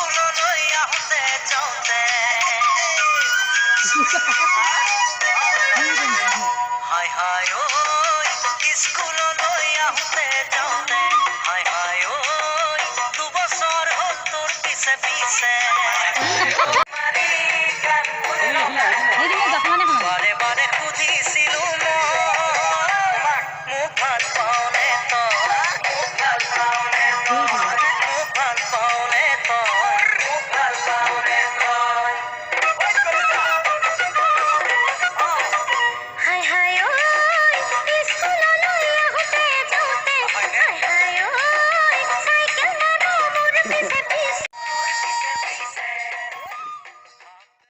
স্কুললৈ আহোঁতে যাওঁতে হায় হায় ঐ স্কুললৈ আহোঁতে যাওঁতে হায় হায় ঐ 2 বছৰ হ'ল তোৰ পিছে পিছে